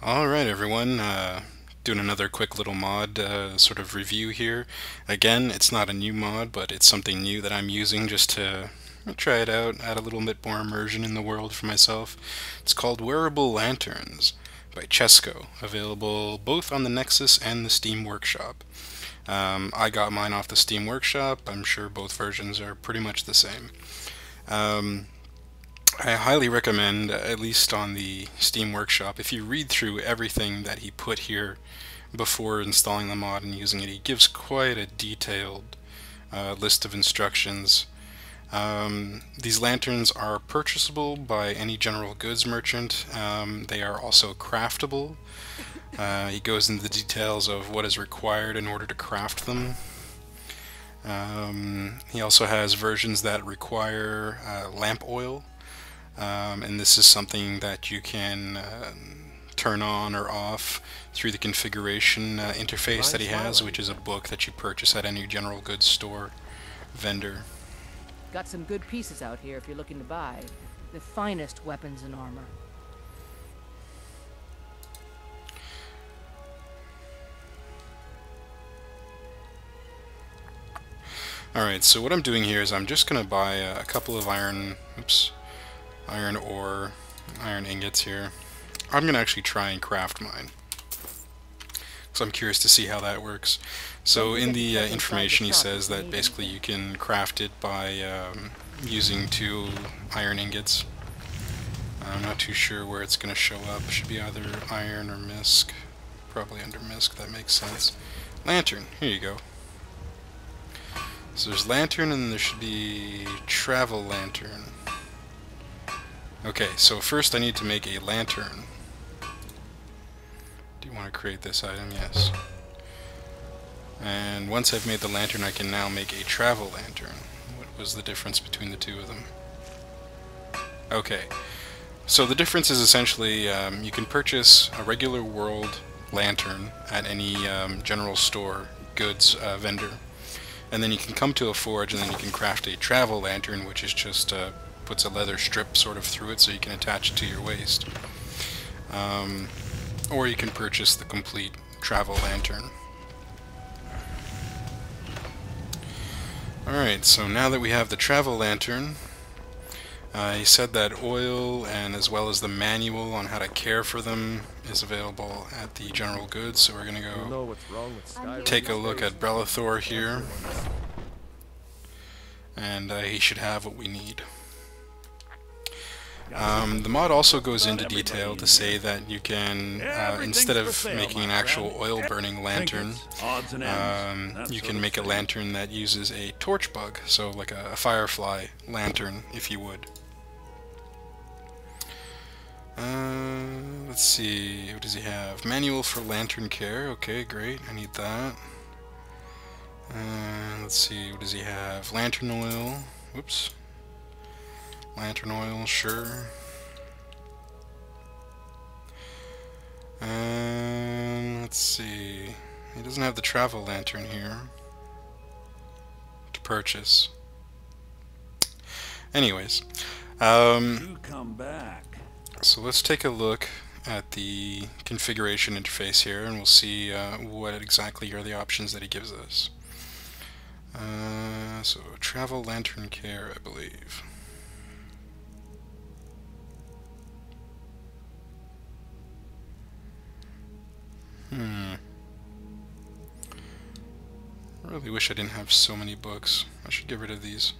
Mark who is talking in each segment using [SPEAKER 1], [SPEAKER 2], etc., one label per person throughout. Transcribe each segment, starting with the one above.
[SPEAKER 1] Alright everyone, doing another quick little mod sort of review here. Again, it's not a new mod, but it's something new that I'm using just to try it out, add a little bit more immersion in the world for myself. It's called Wearable Lanterns by Chesko, available both on the Nexus and the Steam Workshop. I got mine off the Steam Workshop. I'm sure both versions are pretty much the same. I highly recommend, at least on the Steam Workshop, if you read through everything that he put here before installing the mod and using it, he gives quite a detailed list of instructions. These lanterns are purchasable by any general goods merchant. They are also craftable. He goes into the details of what is required in order to craft them. He also has versions that require lamp oil. And this is something that you can turn on or off through the configuration interface that he has, which is a book that you purchase at any general goods store vendor.
[SPEAKER 2] Got some good pieces out here if you're looking to buy. The finest weapons and armor.
[SPEAKER 1] Alright, so what I'm doing here is I'm just going to buy a couple of iron ore, iron ingots here. I'm going to actually try and craft mine, so I'm curious to see how that works. So in the information he says that basically you can craft it by using 2 iron ingots. I'm not too sure where it's going to show up. It should be either iron or misc. Probably under misc, that makes sense. Lantern, here you go. So there's lantern and there should be travel lantern. Okay, so first I need to make a lantern. Do you want to create this item? Yes. And once I've made the lantern, I can now make a travel lantern. What was the difference between the two of them? Okay, so the difference is essentially you can purchase a regular world lantern at any general store goods vendor, and then you can come to a forge and then you can craft a travel lantern, which is just puts a leather strip sort of through it so you can attach it to your waist. Or you can purchase the complete travel lantern. Alright, so now that we have the travel lantern, he said that oil and as well as the manual on how to care for them is available at the general goods, so we're going to go take a look at Bellathor here, and he should have what we need. The mod also goes into detail to say that you can, instead of making an actual oil-burning lantern, you can make a lantern that uses a torch bug, so like a firefly lantern, if you would. Let's see, what does he have? Manual for lantern care, okay, great, I need that. Let's see, what does he have? Lantern oil, whoops. Lantern oil, sure. Let's see. He doesn't have the travel lantern here to purchase. Anyways,
[SPEAKER 3] come back.
[SPEAKER 1] So let's take a look at the configuration interface here, and we'll see what exactly are the options that he gives us. So travel lantern care, I believe. I really wish I didn't have so many books. I should get rid of these.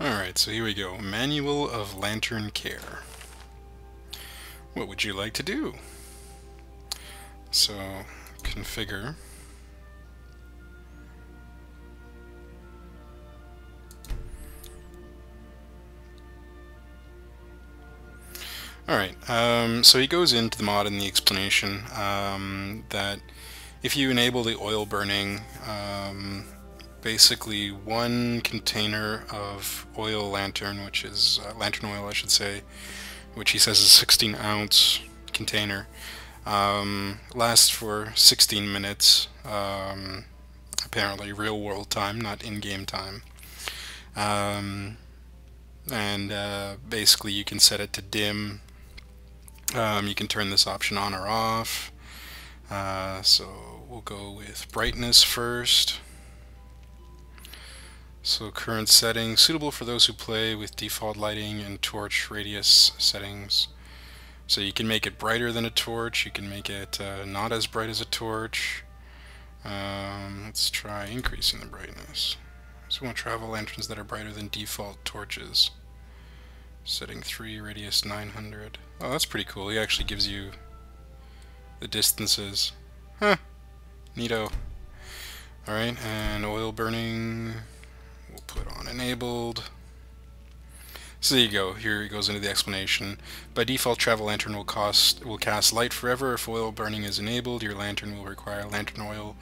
[SPEAKER 1] Alright, so here we go. Manual of Lantern Care. What would you like to do? So, configure. Alright, so he goes into the mod in the explanation that if you enable the oil burning, basically 1 container of oil lantern, which is lantern oil I should say, which he says is a 16-ounce container, lasts for 16 minutes, apparently real world time, not in-game time. and basically you can set it to dim. You can turn this option on or off. So we'll go with brightness first. So current settings, suitable for those who play with default lighting and torch radius settings. So you can make it brighter than a torch, you can make it not as bright as a torch. Let's try increasing the brightness. So we want travel lanterns that are brighter than default torches. Setting 3, radius 900. Oh, that's pretty cool. He actually gives you the distances. Huh. Neato. Alright, and oil burning we'll put on enabled. So there you go. Here it goes into the explanation. By default, travel lantern will cast light forever. If oil burning is enabled, your lantern will require lantern oil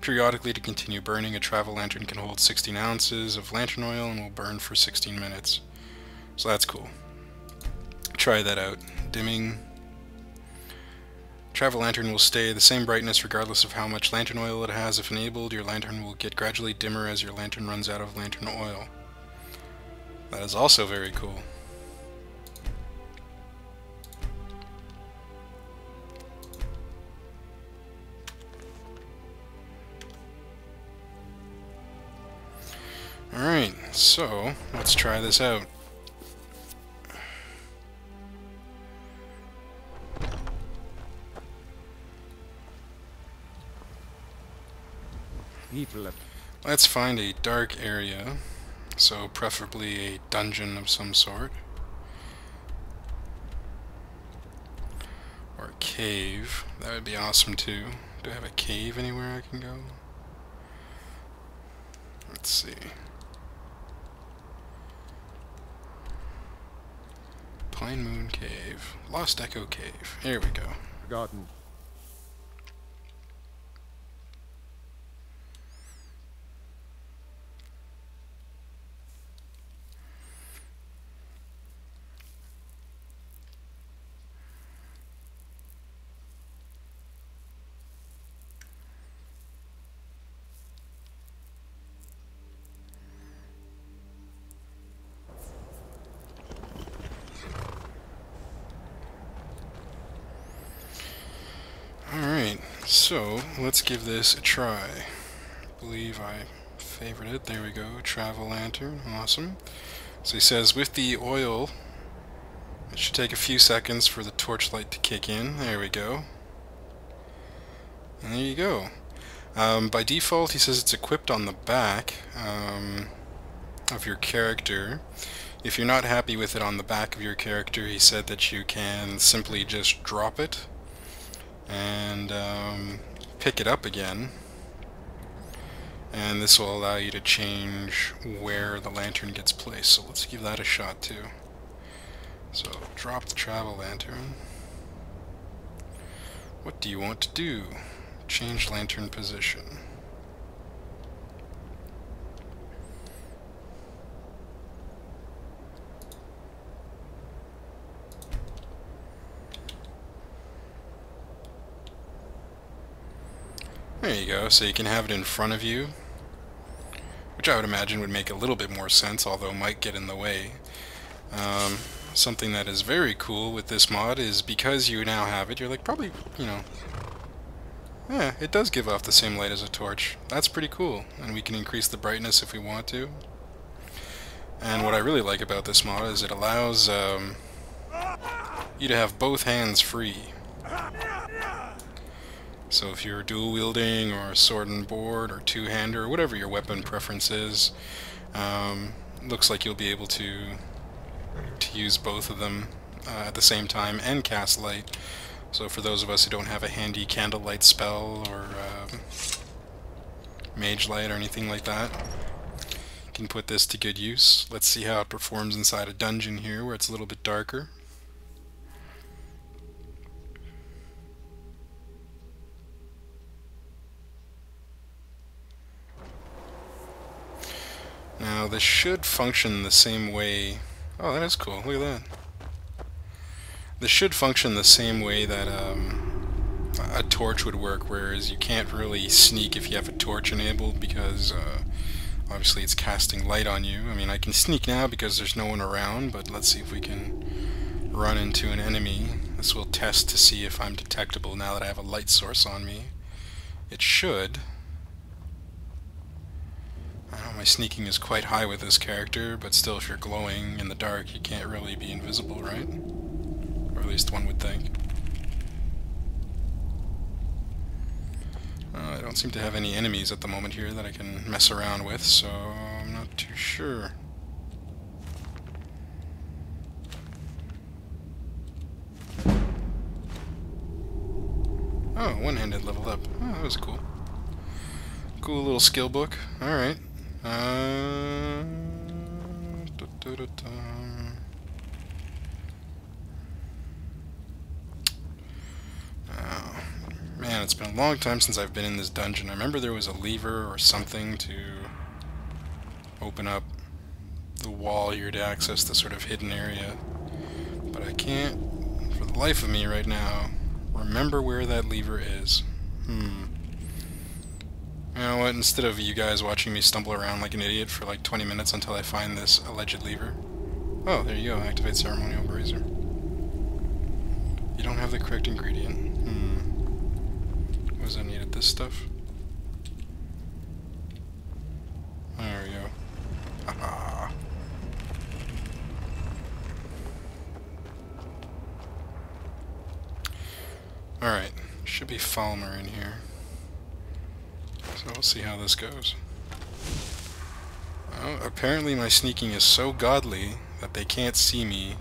[SPEAKER 1] periodically to continue burning. A travel lantern can hold 16 ounces of lantern oil and will burn for 16 minutes. So that's cool. Try that out. Dimming. Travel lantern will stay the same brightness regardless of how much lantern oil it has. If enabled, your lantern will get gradually dimmer as your lantern runs out of lantern oil. That is also very cool. Alright, so let's try this out. Let's find a dark area, so preferably a dungeon of some sort. Or a cave. That would be awesome too. Do I have a cave anywhere I can go? Let's see. Pine Moon Cave. Lost Echo Cave. Here we go.
[SPEAKER 4] Forgotten.
[SPEAKER 1] Alright, so let's give this a try. I believe I favored it. There we go. Travel lantern. Awesome. So he says with the oil, it should take a few seconds for the torchlight to kick in. There we go. And there you go. By default, he says it's equipped on the back of your character. If you're not happy with it on the back of your character, he said that you can simply just drop it and pick it up again, and this will allow you to change where the lantern gets placed. So let's give that a shot too. So drop the travel lantern. What do you want to do? Change lantern position. There you go, so you can have it in front of you, which I would imagine would make a little bit more sense, although might get in the way. Something that is very cool with this mod is because you now have it, you're like, probably, you know, yeah, it does give off the same light as a torch. That's pretty cool, and we can increase the brightness if we want to. And what I really like about this mod is it allows you to have both hands free. So if you're dual wielding or sword and board or two-hander or whatever your weapon preference is, looks like you'll be able to use both of them at the same time and cast light. So for those of us who don't have a handy candlelight spell or mage light or anything like that, you can put this to good use. Let's see how it performs inside a dungeon here where it's a little bit darker. Now this should function the same way. Oh, that is cool. Look at that. This should function the same way that a torch would work, whereas you can't really sneak if you have a torch enabled because Obviously it's casting light on you. I mean, I can sneak now because there's no one around, but let's see if we can run into an enemy. This will test to see if I'm detectable now that I have a light source on me. It should. I know my sneaking is quite high with this character, but still, if you're glowing in the dark, you can't really be invisible, right? Or at least one would think. I don't seem to have any enemies at the moment here that I can mess around with, so I'm not too sure. Oh, one-handed leveled up. Oh, that was cool. Cool little skill book. Alright. Oh, man, it's been a long time since I've been in this dungeon. I remember there was a lever or something to open up the wall here to access the sort of hidden area. But I can't, for the life of me right now, remember where that lever is. You know what, instead of you guys watching me stumble around like an idiot for like 20 minutes until I find this alleged lever. Oh, there you go, activate ceremonial brazier. You don't have the correct ingredient. What does that need at this stuff? There we go. Haha. Alright, should be Falmer in here. So we'll see how this goes. Oh, apparently my sneaking is so godly that they can't see me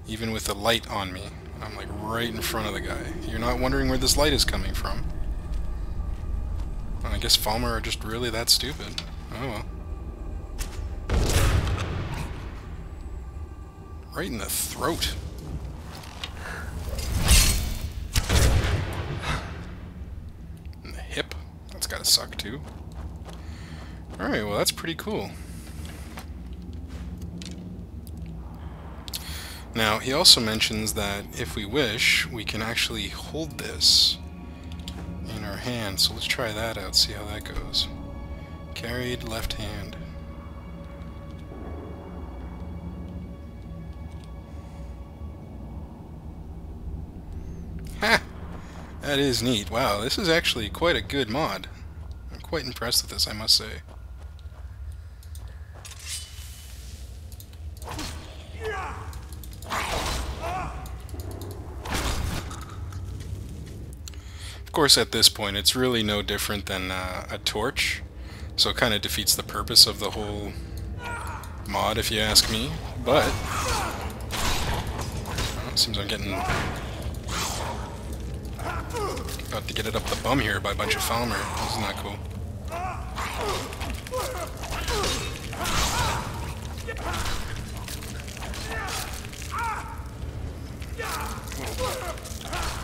[SPEAKER 1] even with the light on me. I'm like right in front of the guy. You're not wondering where this light is coming from. Well, I guess Falmer are just really that stupid. Oh well. Right in the throat. In the hip. That's gotta suck too. Alright, well that's pretty cool. Now, he also mentions that if we wish, we can actually hold this in our hand. So let's try that out, see how that goes. Carried left hand. Ha! That is neat. Wow, this is actually quite a good mod. I'm quite impressed with this, I must say. Of course, at this point, it's really no different than a torch, so it kind of defeats the purpose of the whole mod, if you ask me. But well, it seems I'm getting about to get it up the bum here by a bunch of Falmer. Isn't that cool?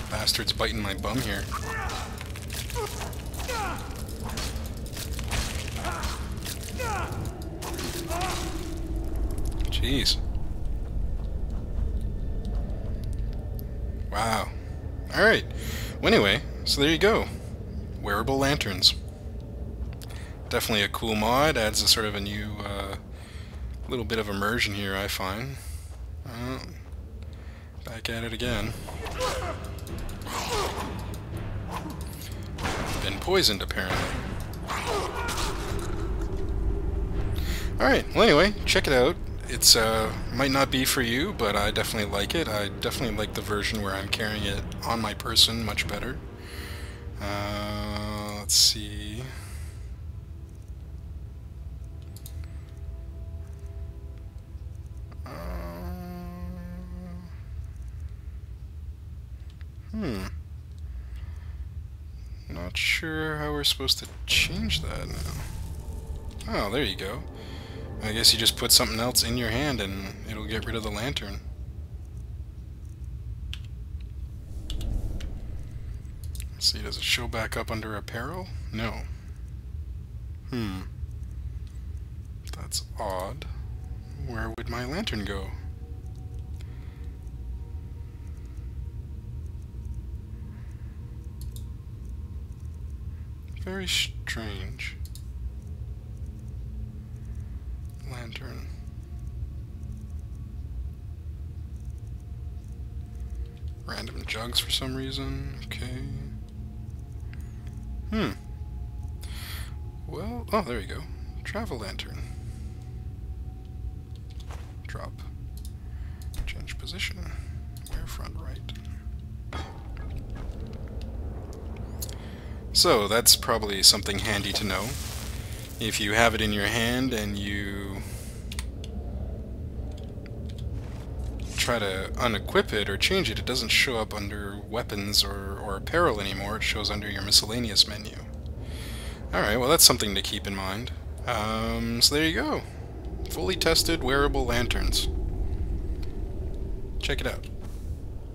[SPEAKER 1] Bastard's biting my bum here. Jeez. Wow. Alright. Well, anyway, so there you go. Wearable lanterns. Definitely a cool mod. Adds a sort of a new little bit of immersion here, I find. Back at it again. Been poisoned, apparently. Alright, well anyway, check it out. It's might not be for you, but I definitely like it. I definitely like the version where I'm carrying it on my person much better. Let's see. Not sure how we're supposed to change that now. Oh, there you go. I guess you just put something else in your hand and it'll get rid of the lantern. Let's see, does it show back up under apparel? No. That's odd. Where would my lantern go? Very strange. lantern. Random jugs for some reason. Okay. Well, oh, there you go. Travel lantern. Drop. Change position. Where front right. So, that's probably something handy to know. If you have it in your hand and you try to unequip it or change it, it doesn't show up under weapons or apparel anymore. It shows under your miscellaneous menu. Alright, well that's something to keep in mind. So there you go. Fully tested wearable lanterns. Check it out.